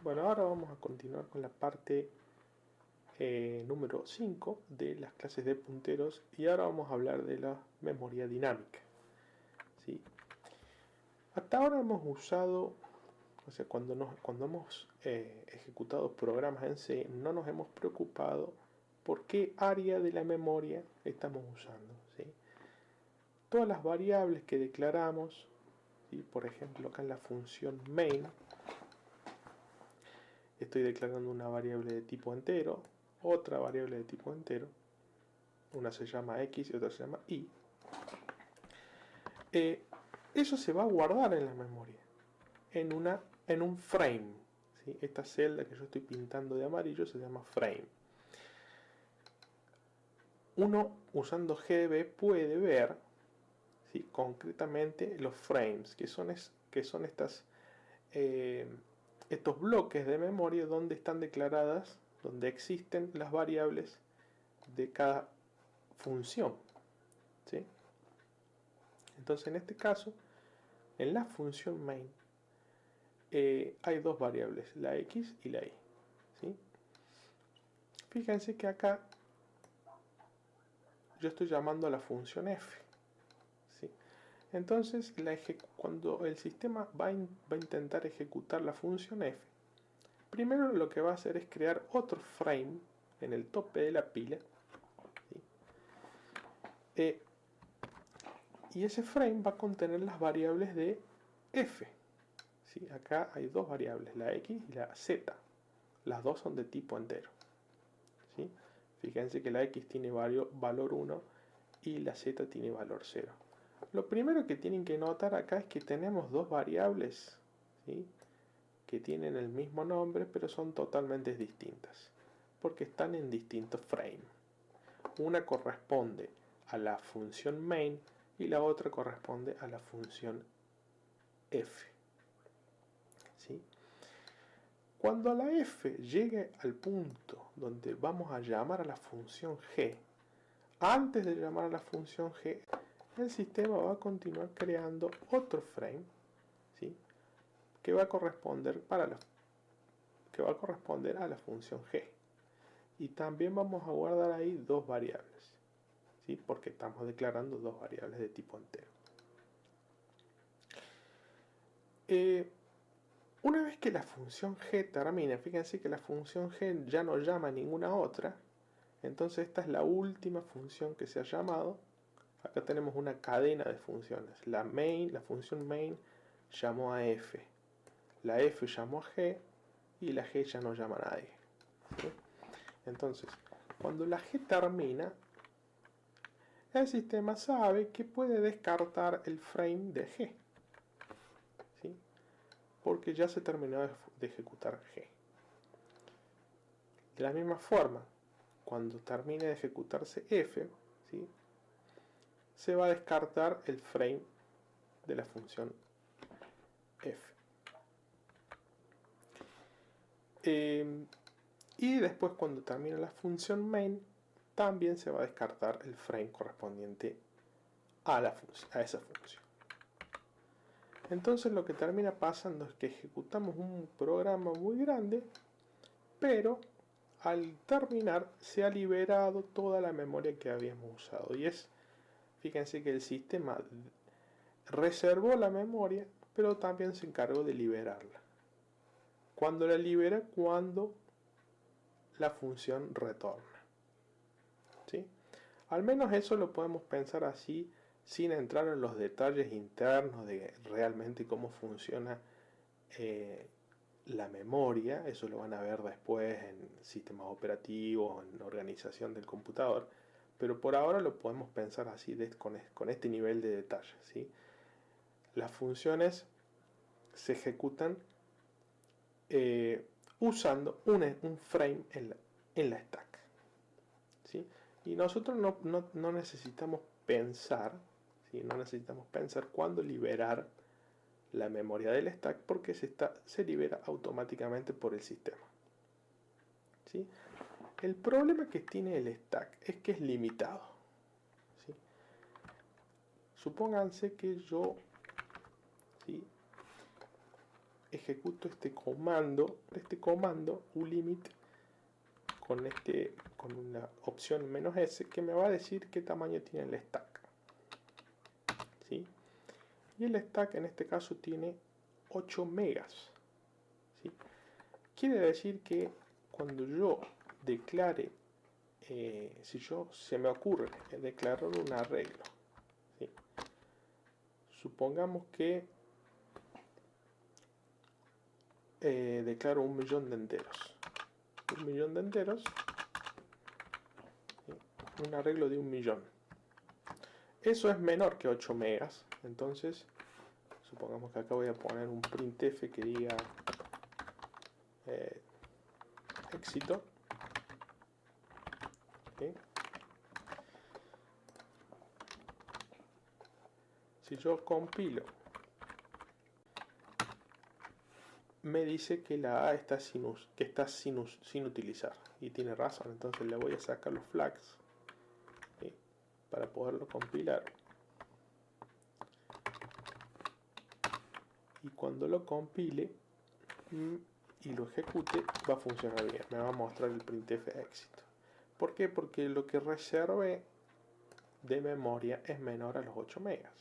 Bueno, ahora vamos a continuar con la parte número 5 de las clases de punteros y ahora vamos a hablar de la memoria dinámica. ¿Sí? Hasta ahora hemos usado, o sea, cuando hemos ejecutado programas en C, no nos hemos preocupado por qué área de la memoria estamos usando. ¿Sí? Todas las variables que declaramos, ¿sí? Por ejemplo, acá en la función main, estoy declarando una variable de tipo entero, otra variable de tipo entero, una se llama x y otra se llama y. Eso se va a guardar en la memoria, en un frame. ¿Sí? Esta celda que yo estoy pintando de amarillo se llama frame. Uno usando GDB puede ver, ¿sí? Concretamente los frames, que son estos bloques de memoria donde están declaradas, donde existen las variables de cada función. ¿Sí? Entonces en este caso, en la función main, hay dos variables, la x y la y. ¿Sí? Fíjense que acá yo estoy llamando a la función f. ¿Sí? Entonces, cuando el sistema va a intentar ejecutar la función f, primero lo que va a hacer es crear otro frame en el tope de la pila. ¿Sí? Y ese frame va a contener las variables de f. ¿Sí? Acá hay dos variables, la x y la z. Las dos son de tipo entero. ¿Sí? Fíjense que la x tiene valor 1 y la z tiene valor 0. Lo primero que tienen que notar acá es que tenemos dos variables, ¿sí? Que tienen el mismo nombre pero son totalmente distintas, porque están en distintos frames. Una corresponde a la función main y la otra corresponde a la función f. ¿Sí? Cuando la f llegue al punto donde vamos a llamar a la función g, antes de llamar a la función g, el sistema va a continuar creando otro frame, ¿sí? que va a corresponder a la función g. Y también vamos a guardar ahí dos variables, ¿sí? porque estamos declarando dos variables de tipo entero. Una vez que la función g termina, fíjense que la función g ya no llama a ninguna otra, entonces esta es la última función que se ha llamado. Acá tenemos una cadena de funciones. La función main llamó a f, la f llamó a g y la g ya no llama a nadie. ¿Sí? Entonces, cuando la g termina, el sistema sabe que puede descartar el frame de g, ¿sí? porque ya se terminó de ejecutar g. De la misma forma, cuando termine de ejecutarse f, ¿sí? se va a descartar el frame de la función f. Y después, cuando termine la función main, también se va a descartar el frame correspondiente a esa función. Entonces lo que termina pasando es que ejecutamos un programa muy grande, pero al terminar se ha liberado toda la memoria que habíamos usado. Y fíjense que el sistema reservó la memoria, pero también se encargó de liberarla. ¿Cuándo la libera? Cuando la función retorna. ¿Sí? Al menos eso lo podemos pensar así, sin entrar en los detalles internos de realmente cómo funciona la memoria. Eso lo van a ver después en sistemas operativos, en organización del computador, pero por ahora lo podemos pensar así, con este nivel de detalle. ¿Sí? Las funciones se ejecutan usando un frame en la stack. ¿Sí? Y nosotros no necesitamos pensar, ¿sí? no necesitamos pensar cuándo liberar la memoria del stack, porque se libera automáticamente por el sistema. ¿Sí? El problema que tiene el stack es que es limitado. ¿Sí? Supónganse que yo, ¿sí? ejecuto este comando ulimit con una opción "-s", que me va a decir qué tamaño tiene el stack, ¿sí? Y el stack en este caso tiene 8 megas, ¿sí? Quiere decir que cuando yo declare, si se me ocurre declarar un arreglo, ¿sí? Supongamos que declaro 1.000.000 de enteros. 1.000.000 de enteros, ¿sí? Un arreglo de 1.000.000. Eso es menor que 8 megas. Entonces, supongamos que acá voy a poner un printf que diga éxito. ¿Sí? Si yo compilo, me dice que la A está sin utilizar, y tiene razón. Entonces le voy a sacar los flags, ¿sí? Para poderlo compilar, y cuando lo compile y lo ejecute va a funcionar bien, me va a mostrar el printf éxito. ¿Por qué? Porque lo que reservé de memoria es menor a los 8 megas.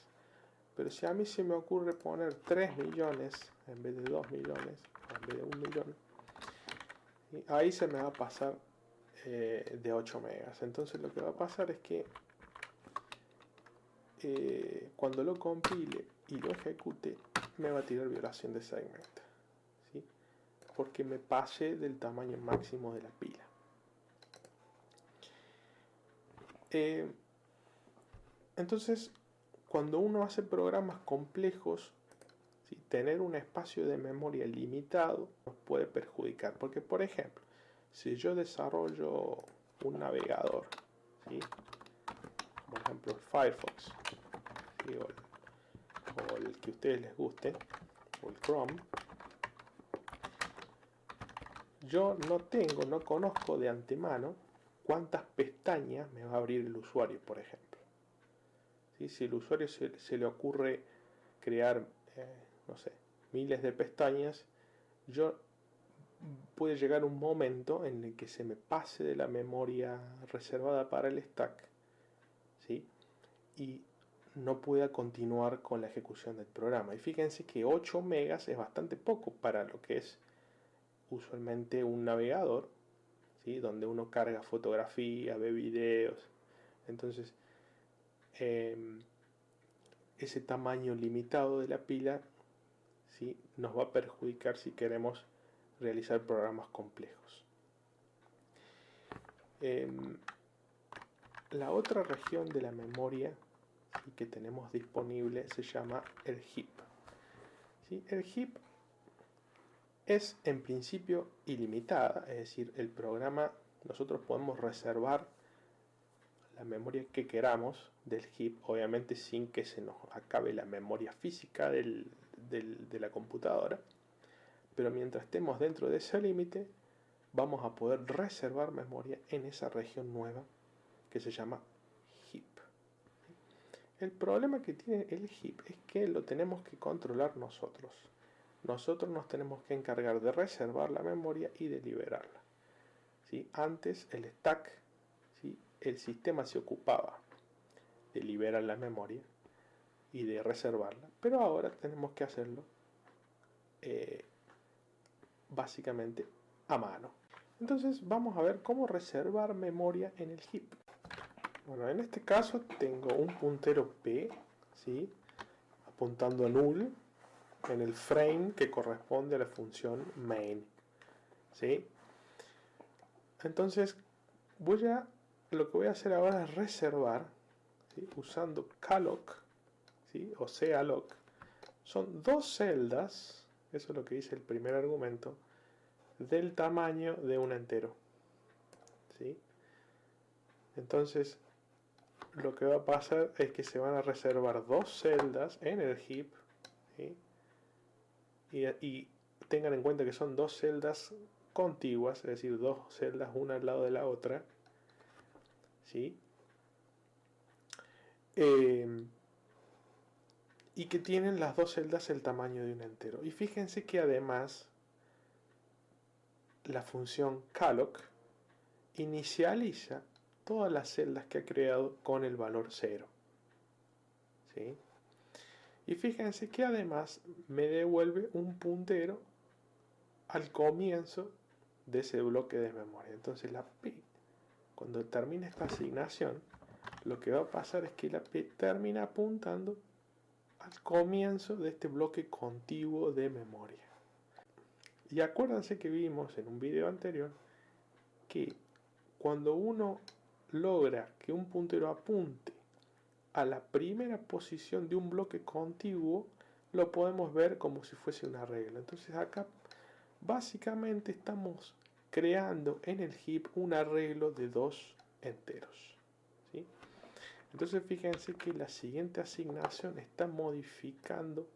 Pero si a mí se me ocurre poner 3 millones en vez de 2 millones, en vez de 1 millón, ahí se me va a pasar de 8 megas. Entonces lo que va a pasar es que cuando lo compile y lo ejecute, me va a tirar violación de segment, ¿sí? Porque me pasé del tamaño máximo de la pila. Entonces, cuando uno hace programas complejos, ¿sí? Tener un espacio de memoria limitado nos puede perjudicar. Porque, por ejemplo, si yo desarrollo un navegador, ¿sí? Por ejemplo el Firefox, ¿sí? o el que a ustedes les guste, o el Chrome, yo no conozco de antemano cuántas pestañas me va a abrir el usuario, por ejemplo. ¿Sí? Si al usuario se le ocurre crear, no sé, miles de pestañas, puede llegar un momento en el que se me pase de la memoria reservada para el stack, ¿sí? Y no pueda continuar con la ejecución del programa. Y fíjense que 8 megas es bastante poco para lo que es usualmente un navegador, ¿sí? Donde uno carga fotografía, ve videos. Entonces, ese tamaño limitado de la pila, ¿sí? Nos va a perjudicar si queremos realizar programas complejos. La otra región de la memoria, ¿sí? que tenemos disponible se llama el heap, ¿sí? El heap es en principio ilimitada, es decir, el programa, nosotros podemos reservar la memoria que queramos del heap, obviamente sin que se nos acabe la memoria física de la computadora, pero mientras estemos dentro de ese límite vamos a poder reservar memoria en esa región nueva que se llama heap. El problema que tiene el heap es que lo tenemos que controlar nosotros. Nosotros nos tenemos que encargar de reservar la memoria y de liberarla, ¿sí? Antes el stack, ¿sí? El sistema se ocupaba de liberar la memoria y de reservarla, pero ahora tenemos que hacerlo básicamente a mano. Entonces vamos a ver cómo reservar memoria en el heap. Bueno, en este caso tengo un puntero P, ¿sí? Apuntando a null en el frame que corresponde a la función main, ¿sí? Entonces lo que voy a hacer ahora es reservar, ¿sí? Usando calloc, ¿sí? O calloc. Son 2 celdas, eso es lo que dice el primer argumento, del tamaño de un entero, ¿sí? Entonces lo que va a pasar es que se van a reservar 2 celdas en el heap, ¿sí? Y tengan en cuenta que son 2 celdas contiguas, es decir, 2 celdas una al lado de la otra, ¿sí? y que tienen las dos celdas el tamaño de un entero. Y fíjense que además la función calloc inicializa todas las celdas que ha creado con el valor 0. ¿Sí? Y fíjense que además me devuelve un puntero al comienzo de ese bloque de memoria. Entonces la P, cuando termine esta asignación, lo que va a pasar es que la P termina apuntando al comienzo de este bloque contiguo de memoria. Y acuérdense que vimos en un video anterior que cuando uno logra que un puntero apunte a la primera posición de un bloque contiguo, lo podemos ver como si fuese una regla. Entonces acá básicamente estamos creando en el heap un arreglo de dos enteros. ¿Sí? Entonces fíjense que la siguiente asignación está modificando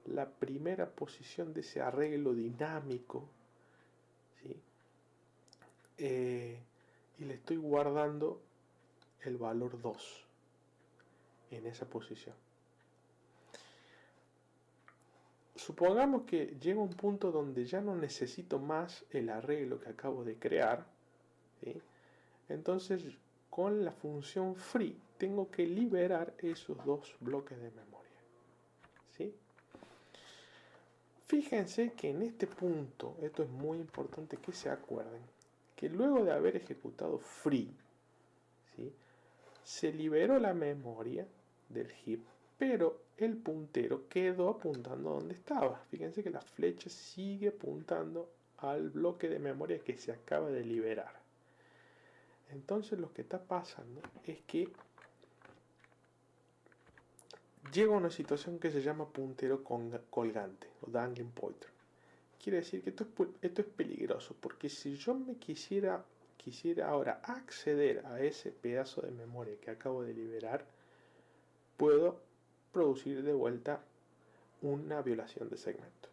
la primera posición de ese arreglo dinámico. ¿Sí? Y le estoy guardando el valor 2 en esa posición. Supongamos que llega un punto donde ya no necesito más el arreglo que acabo de crear, ¿sí? Entonces con la función free tengo que liberar esos dos bloques de memoria, ¿sí? Fíjense que en este punto, esto es muy importante que se acuerden, que luego de haber ejecutado free, ¿sí?, se liberó la memoria del heap, pero el puntero quedó apuntando donde estaba. Fíjense que la flecha sigue apuntando al bloque de memoria que se acaba de liberar. Entonces lo que está pasando es que llega una situación que se llama puntero colgante o dangling pointer. Quiere decir que esto es peligroso, porque si yo me quisiera ahora acceder a ese pedazo de memoria que acabo de liberar, puedo producir de vuelta una violación de segmento.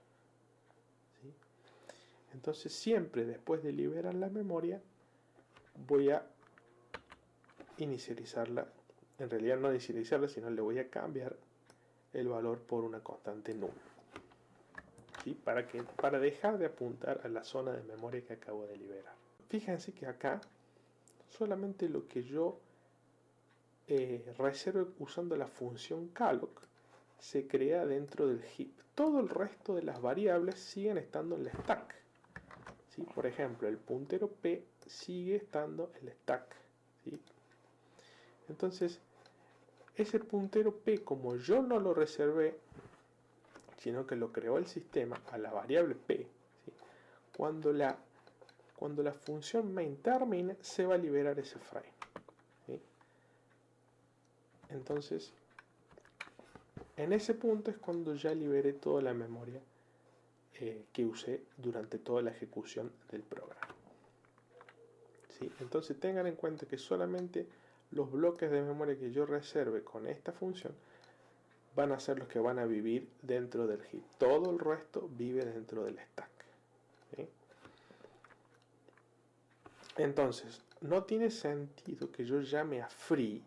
¿Sí? Entonces siempre después de liberar la memoria voy a inicializarla, en realidad no inicializarla, sino le voy a cambiar el valor por una constante null. ¿Sí? Para dejar de apuntar a la zona de memoria que acabo de liberar. Fíjense que acá solamente lo que yo reserve usando la función calloc se crea dentro del heap. Todo el resto de las variables siguen estando en el stack. ¿Sí? Por ejemplo, el puntero P sigue estando en el stack. ¿Sí? Entonces, ese puntero P, como yo no lo reservé, sino que lo creó el sistema a la variable P, ¿sí?, cuando la función main termine, se va a liberar ese frame. ¿Sí? Entonces, en ese punto es cuando ya liberé toda la memoria que usé durante toda la ejecución del programa. ¿Sí? Entonces tengan en cuenta que solamente los bloques de memoria que yo reserve con esta función van a ser los que van a vivir dentro del heap. Todo el resto vive dentro del stack. ¿Sí? Entonces, no tiene sentido que yo llame a free,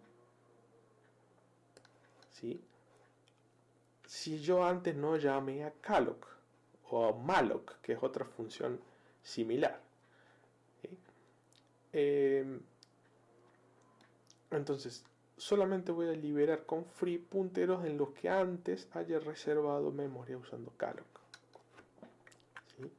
¿sí?, si yo antes no llamé a calloc o a malloc, que es otra función similar. ¿Sí? Entonces, solamente voy a liberar con free punteros en los que antes haya reservado memoria usando calloc. ¿Sí?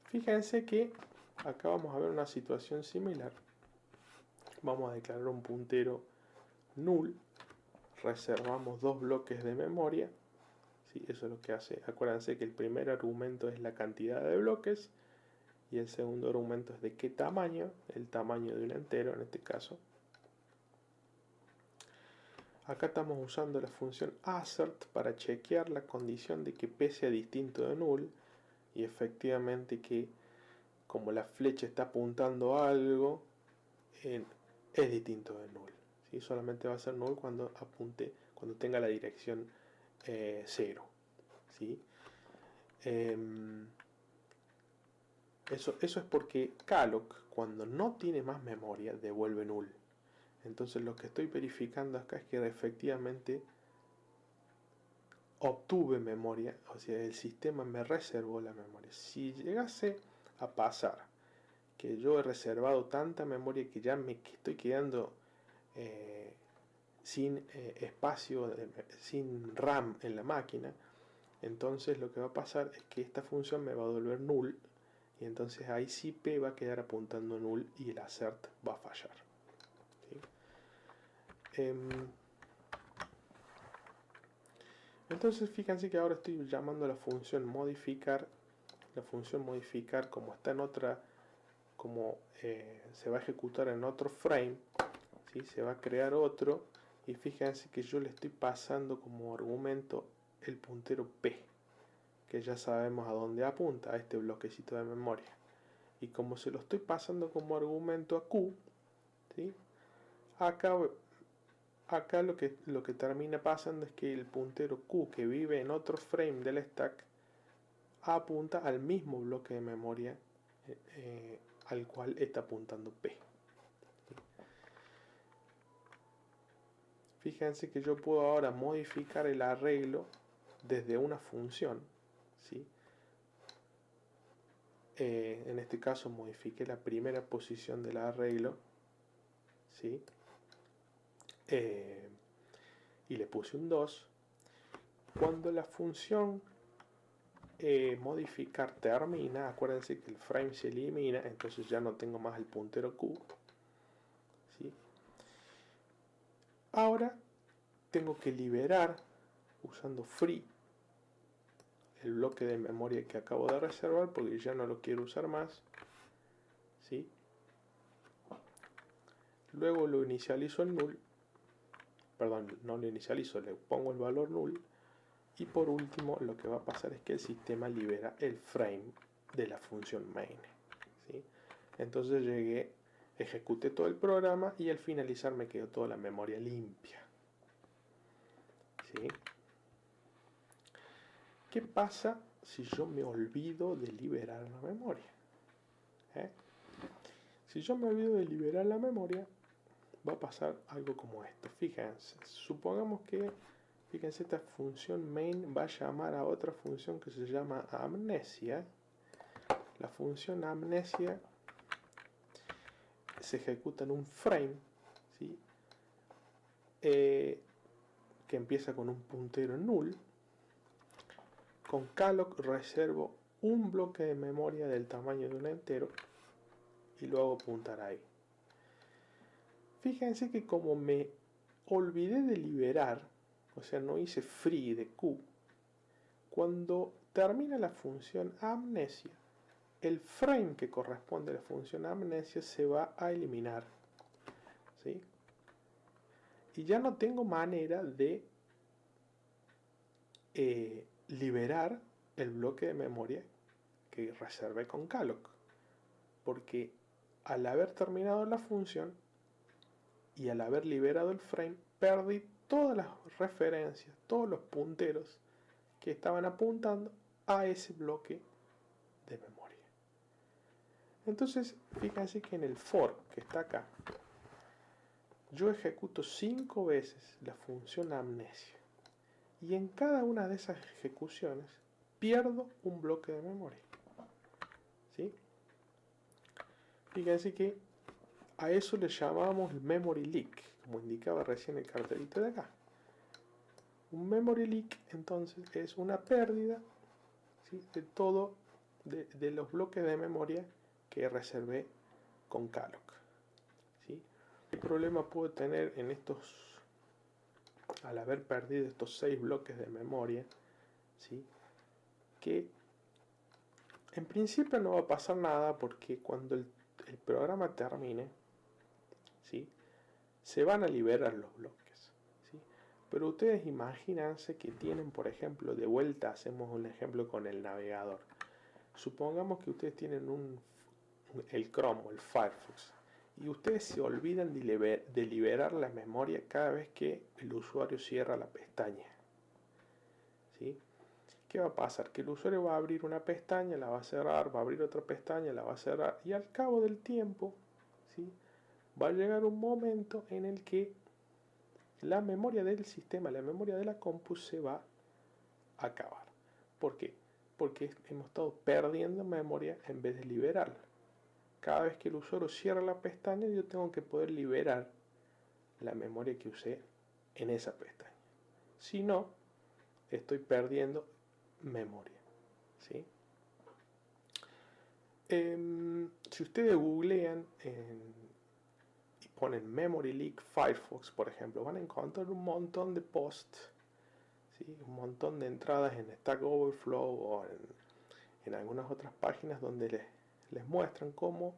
Fíjense que acá vamos a ver una situación similar. Vamos a declarar un puntero null, reservamos dos bloques de memoria. ¿Sí? Eso es lo que hace. Acuérdense que el primer argumento es la cantidad de bloques y el segundo argumento es de qué tamaño, el tamaño de un entero en este caso. Acá estamos usando la función assert para chequear la condición de que P sea distinto de null, y efectivamente que como la flecha está apuntando a algo, es distinto de null. ¿Sí? Solamente va a ser null cuando tenga la dirección 0. ¿Sí? Eso es porque calloc, cuando no tiene más memoria, devuelve null. Entonces lo que estoy verificando acá es que efectivamente obtuve memoria, o sea, el sistema me reservó la memoria. Si llegase a pasar que yo he reservado tanta memoria que ya me estoy quedando sin espacio, sin RAM en la máquina, entonces lo que va a pasar es que esta función me va a devolver null, y entonces ahí sí P va a quedar apuntando null y el assert va a fallar. ¿Sí? Entonces fíjense que ahora estoy llamando a la función modificar. La función modificar, como está en otra, como se va a ejecutar en otro frame, ¿sí? Se va a crear otro, y fíjense que yo le estoy pasando como argumento el puntero P, que ya sabemos a dónde apunta, a este bloquecito de memoria. Y como se lo estoy pasando como argumento a Q, ¿sí? Acá lo que termina pasando es que el puntero Q, que vive en otro frame del stack, apunta al mismo bloque de memoria al cual está apuntando P. Fíjense que yo puedo ahora modificar el arreglo desde una función, ¿sí? En este caso modifiqué la primera posición del arreglo, ¿sí? Y le puse un 2. Cuando la función modificar termina, acuérdense que el frame se elimina, entonces ya no tengo más el puntero Q, ¿sí? Ahora tengo que liberar, usando free, el bloque de memoria que acabo de reservar porque ya no lo quiero usar más, ¿sí? Luego lo inicializo en null, perdón, no lo inicializo, le pongo el valor null, y por último lo que va a pasar es que el sistema libera el frame de la función main, ¿sí? Entonces ejecuté todo el programa y al finalizar me quedó toda la memoria limpia, ¿sí? ¿Qué pasa si yo me olvido de liberar la memoria? Si yo me olvido de liberar la memoria, va a pasar algo como esto. Fíjense, supongamos que, fíjense, esta función main va a llamar a otra función que se llama amnesia. La función amnesia se ejecuta en un frame, ¿sí? Que empieza con un puntero null. Con calloc reservo un bloque de memoria del tamaño de un entero y lo hago apuntar ahí. Fíjense que como me olvidé de liberar, o sea, no hice free de Q, cuando termina la función amnesia, el frame que corresponde a la función amnesia se va a eliminar, ¿sí? Y ya no tengo manera de liberar el bloque de memoria que reservé con calloc, porque al haber terminado la función y al haber liberado el frame, perdí todas las referencias, todos los punteros que estaban apuntando a ese bloque de memoria. Entonces, fíjense que en el for que está acá, yo ejecuto 5 veces la función amnesia, y en cada una de esas ejecuciones pierdo un bloque de memoria, ¿sí? Fíjense que a eso le llamamos el memory leak, como indicaba recién el cartelito de acá. Un memory leak entonces es una pérdida, ¿sí?, de todo, de los bloques de memoria que reservé con calloc, ¿sí? ¿Qué problema puedo tener en estos, al haber perdido estos 6 bloques de memoria? ¿Sí? Que en principio no va a pasar nada, porque cuando el programa termine, ¿sí?, se van a liberar los bloques, ¿sí? Pero ustedes imagínense que tienen, por ejemplo, de vuelta, hacemos un ejemplo con el navegador. Supongamos que ustedes tienen el Chrome o el Firefox, y ustedes se olvidan de liberar la memoria cada vez que el usuario cierra la pestaña, ¿sí? ¿Qué va a pasar? Que el usuario va a abrir una pestaña, la va a cerrar, va a abrir otra pestaña, la va a cerrar, y al cabo del tiempo, ¿sí?, va a llegar un momento en el que la memoria del sistema, la memoria de la compu se va a acabar. ¿Por qué? Porque hemos estado perdiendo memoria en vez de liberarla. Cada vez que el usuario cierra la pestaña, yo tengo que poder liberar la memoria que usé en esa pestaña. Si no, estoy perdiendo memoria. ¿Sí? Si ustedes googlean y ponen Memory Leak Firefox, por ejemplo, van a encontrar un montón de posts, ¿sí? Un montón de entradas en Stack Overflow o en algunas otras páginas donde les muestran cómo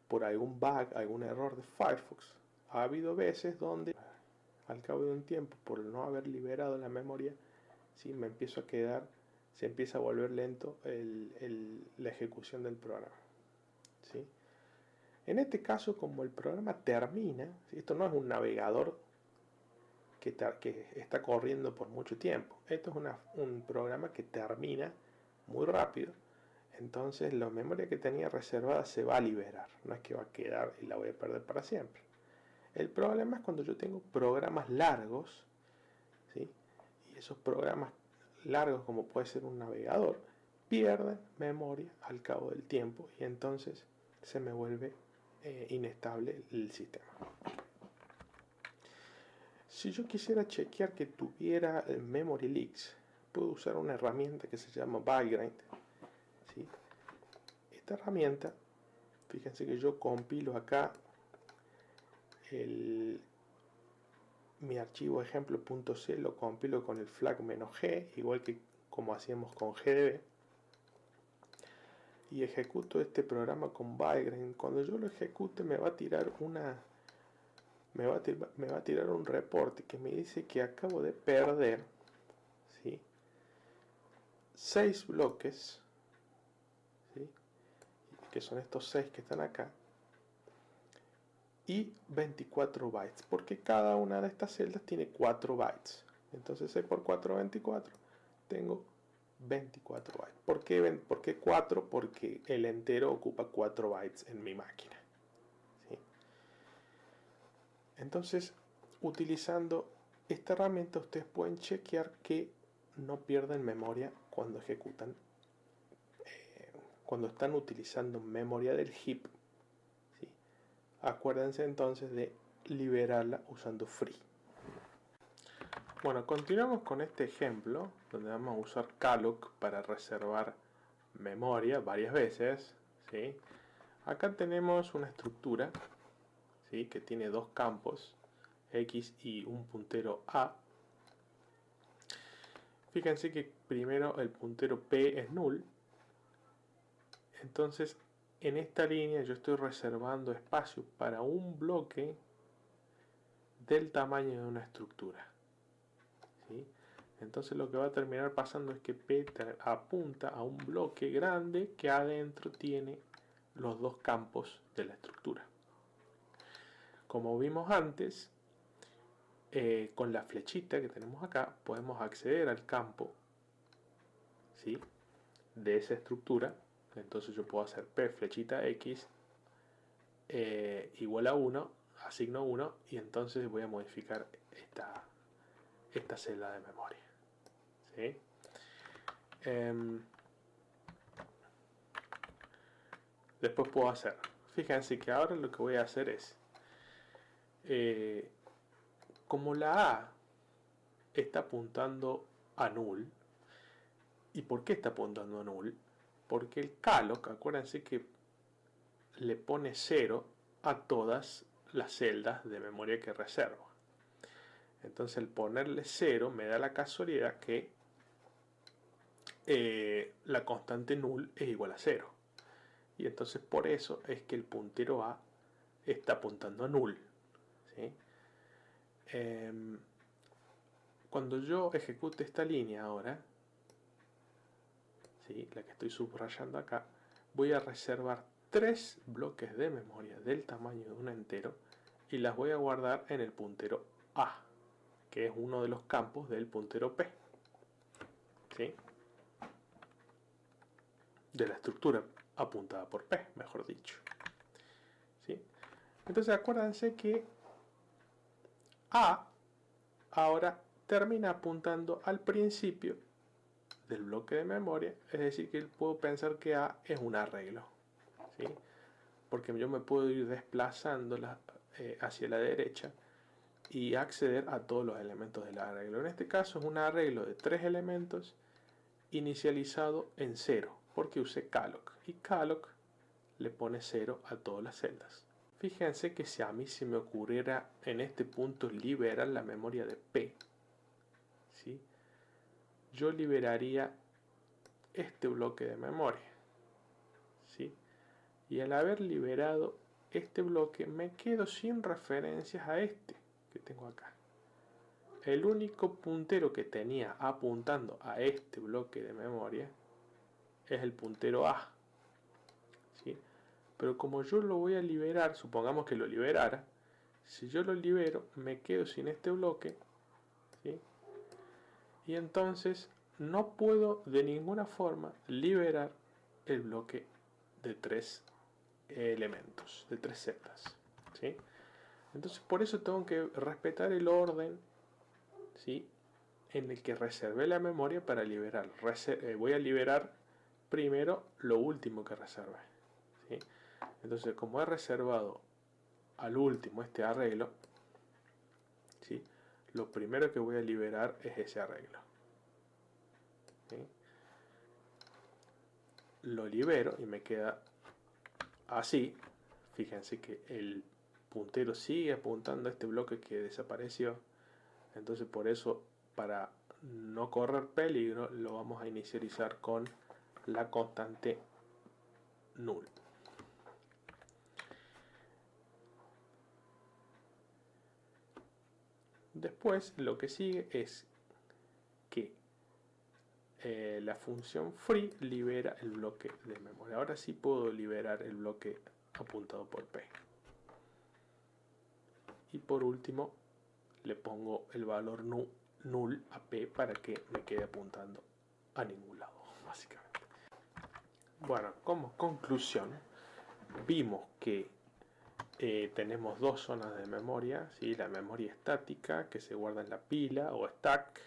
por algún bug, algún error de Firefox, ha habido veces donde al cabo de un tiempo, por no haber liberado la memoria, ¿sí? Se empieza a volver lento la ejecución del programa. ¿Sí? En este caso, como el programa termina, ¿sí? Esto no es un navegador que está corriendo por mucho tiempo, esto es un programa que termina muy rápido, entonces la memoria que tenía reservada se va a liberar, no es que va a quedar y la voy a perder para siempre. El problema es cuando yo tengo programas largos, ¿sí? Y esos programas largos, como puede ser un navegador, pierden memoria al cabo del tiempo y entonces se me vuelve inestable el sistema. Si yo quisiera chequear que tuviera memory leaks, puedo usar una herramienta que se llama Valgrind. ¿Sí? Esta herramienta, fíjense que yo compilo acá mi archivo ejemplo.c, lo compilo con el flag "-g", igual que como hacíamos con GDB, y ejecuto este programa con Valgrind. Cuando yo lo ejecute me va a tirar un reporte que me dice que acabo de perder, ¿sí? 6 bloques, ¿sí? Que son estos 6 que están acá, y 24 bytes, porque cada una de estas celdas tiene 4 bytes. Entonces 6 por 4, 24. Tengo 24 bytes. ¿Por qué 4? Porque el entero ocupa 4 bytes en mi máquina. ¿Sí? Entonces, utilizando esta herramienta, ustedes pueden chequear que no pierden memoria cuando ejecutan, cuando están utilizando memoria del heap. ¿Sí? Acuérdense entonces de liberarla usando free. Bueno, continuamos con este ejemplo donde vamos a usar calloc para reservar memoria varias veces. ¿Sí? Acá tenemos una estructura, ¿sí? Que tiene dos campos, X y un puntero A. Fíjense que primero el puntero P es null. Entonces en esta línea yo estoy reservando espacio para un bloque del tamaño de una estructura. ¿Sí? Entonces lo que va a terminar pasando es que P apunta a un bloque grande que adentro tiene los dos campos de la estructura. Como vimos antes, con la flechita que tenemos acá podemos acceder al campo, ¿sí? De esa estructura. Entonces yo puedo hacer P flechita X igual a 1, asigno 1, y entonces voy a modificar esta celda de memoria. ¿Sí? Después puedo hacer, fíjense que ahora lo que voy a hacer es, como la A está apuntando a null, ¿y por qué está apuntando a null? Porque el calloc, acuérdense que le pone 0 a todas las celdas de memoria que reservo. Entonces el ponerle 0 me da la casualidad que la constante null es igual a 0. Y entonces por eso es que el puntero A está apuntando a null. ¿Sí? Cuando yo ejecute esta línea ahora, ¿sí? La que estoy subrayando acá, voy a reservar 3 bloques de memoria del tamaño de un entero y las voy a guardar en el puntero A, que es uno de los campos del puntero P. ¿Sí? De la estructura apuntada por P, mejor dicho. ¿Sí? Entonces acuérdense que A ahora termina apuntando al principio del bloque de memoria, es decir, que puedo pensar que A es un arreglo, ¿sí? Porque yo me puedo ir desplazando hacia la derecha y acceder a todos los elementos del arreglo. En este caso es un arreglo de 3 elementos inicializado en 0, porque usé calloc, y calloc le pone 0 a todas las celdas. Fíjense que si a mí se me ocurriera en este punto liberar la memoria de P, ¿sí? Yo liberaría este bloque de memoria, ¿sí? Y al haber liberado este bloque me quedo sin referencias a este que tengo acá. El único puntero que tenía apuntando a este bloque de memoria es el puntero A, ¿sí? Pero como yo lo voy a liberar, supongamos que lo liberara, si yo lo libero me quedo sin este bloque, ¿sí? Y entonces no puedo de ninguna forma liberar el bloque de 3 elementos, de 3 celdas, ¿sí? Entonces por eso tengo que respetar el orden, ¿sí?, en el que reservé la memoria para liberar. Voy a liberar primero lo último que reservé, ¿sí? Entonces como he reservado al último este arreglo, ¿sí?, lo primero que voy a liberar es ese arreglo, ¿sí? Lo libero y me queda así. Fíjense que el puntero sigue apuntando a este bloque que desapareció. Entonces por eso, para no correr peligro, lo vamos a inicializar con la constante null. Después lo que sigue es que la función free libera el bloque de memoria. Ahora sí puedo liberar el bloque apuntado por P. Y por último le pongo el valor null a P para que me quede apuntando a ningún lado, básicamente. Bueno, como conclusión, vimos que tenemos dos zonas de memoria, ¿sí? La memoria estática, que se guarda en la pila o stack,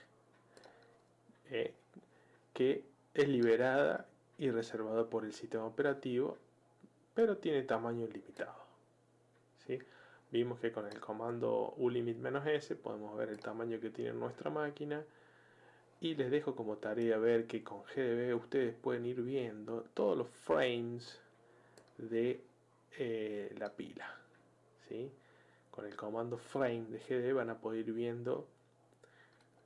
que es liberada y reservada por el sistema operativo, pero tiene tamaño limitado, ¿sí? Vimos que con el comando ulimit-s podemos ver el tamaño que tiene nuestra máquina, y les dejo como tarea ver que con GDB ustedes pueden ir viendo todos los frames de la pila, ¿sí? Con el comando frame de GDB van a poder ir viendo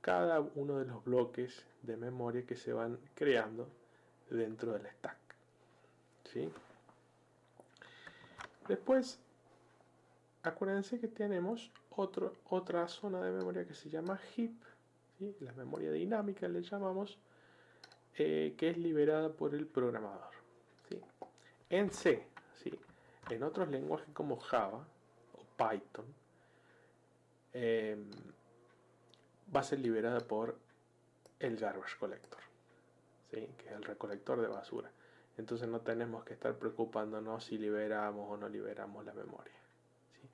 cada uno de los bloques de memoria que se van creando dentro del stack, ¿sí? Después acuérdense que tenemos otra zona de memoria que se llama heap, ¿sí? La memoria dinámica le llamamos, que es liberada por el programador, ¿sí? En C, ¿sí? En otros lenguajes como Java o Python, va a ser liberada por el garbage collector, ¿sí?, que es el recolector de basura. Entonces no tenemos que estar preocupándonos si liberamos o no liberamos la memoria, ¿sí?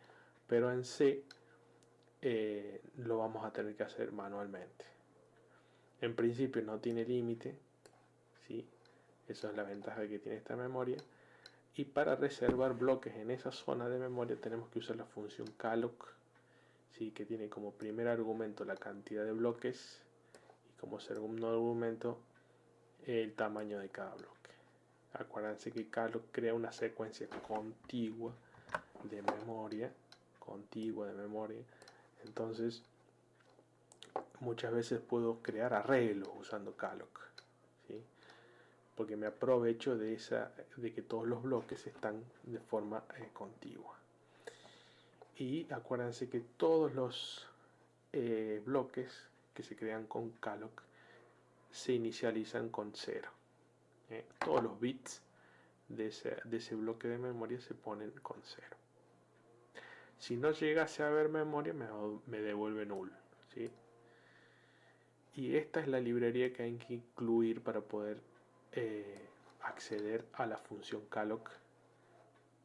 Pero en C lo vamos a tener que hacer manualmente. En principio no tiene límite, ¿sí? Eso es la ventaja que tiene esta memoria. Y para reservar bloques en esa zona de memoria tenemos que usar la función calloc, ¿sí?, que tiene como primer argumento la cantidad de bloques y como segundo argumento el tamaño de cada bloque. Acuérdense que calloc crea una secuencia contigua de memoria, entonces muchas veces puedo crear arreglos usando calloc, ¿sí?, porque me aprovecho de que todos los bloques están de forma contigua. Y acuérdense que todos los bloques que se crean con calloc se inicializan con 0. Todos los bits de ese bloque de memoria se ponen con 0. Si no llegase a haber memoria, me devuelve null, ¿sí? Y esta es la librería que hay que incluir para poder acceder a la función calloc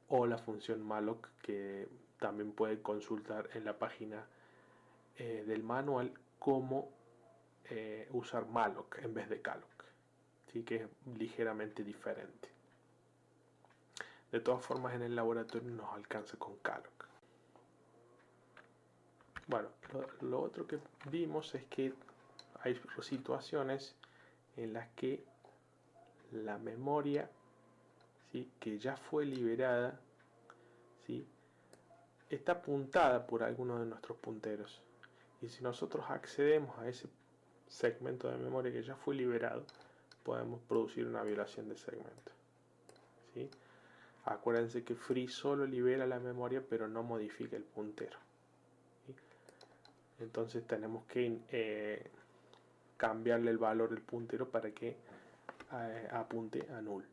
o la función malloc, que también puede consultar en la página del manual cómo usar malloc en vez de calloc, ¿sí? Que es ligeramente diferente. De todas formas, en el laboratorio nos alcanza con calloc. Bueno, lo otro que vimos es que hay situaciones en las que la memoria, ¿sí?, que ya fue liberada, ¿sí?, está apuntada por alguno de nuestros punteros. Y si nosotros accedemos a ese segmento de memoria que ya fue liberado, podemos producir una violación de segmento, ¿sí? Acuérdense que free solo libera la memoria pero no modifica el puntero, ¿sí? Entonces tenemos que cambiarle el valor del puntero para que apunte a null.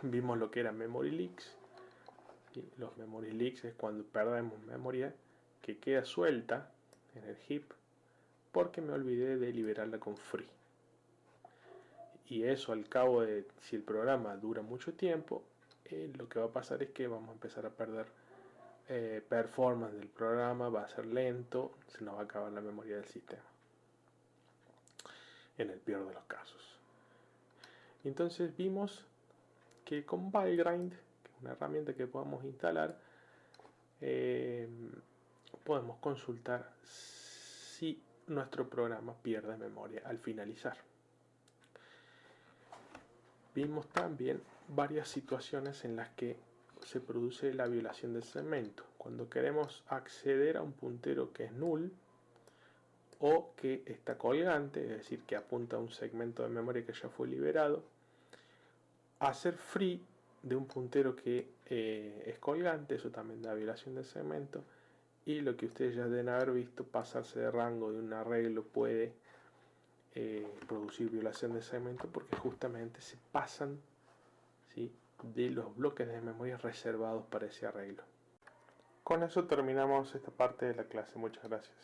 Vimos lo que era memory leaks, ¿sí? Los memory leaks es cuando perdemos memoria que queda suelta en el heap porque me olvidé de liberarla con free. Y eso al cabo de, si el programa dura mucho tiempo, lo que va a pasar es que vamos a empezar a perder performance del programa, va a ser lento, se nos va a acabar la memoria del sistema, en el peor de los casos. Entonces vimos que con Valgrind, que es una herramienta que podemos instalar, podemos consultar si nuestro programa pierde memoria al finalizar. Vimos también varias situaciones en las que se produce la violación del segmento. Cuando queremos acceder a un puntero que es null o que está colgante, es decir, que apunta a un segmento de memoria que ya fue liberado, hacer free de un puntero que es colgante, eso también da violación del segmento. Y lo que ustedes ya deben haber visto, pasarse de rango de un arreglo puede producir violación de segmento porque justamente se pasan, ¿sí?, de los bloques de memoria reservados para ese arreglo. Con eso terminamos esta parte de la clase. Muchas gracias.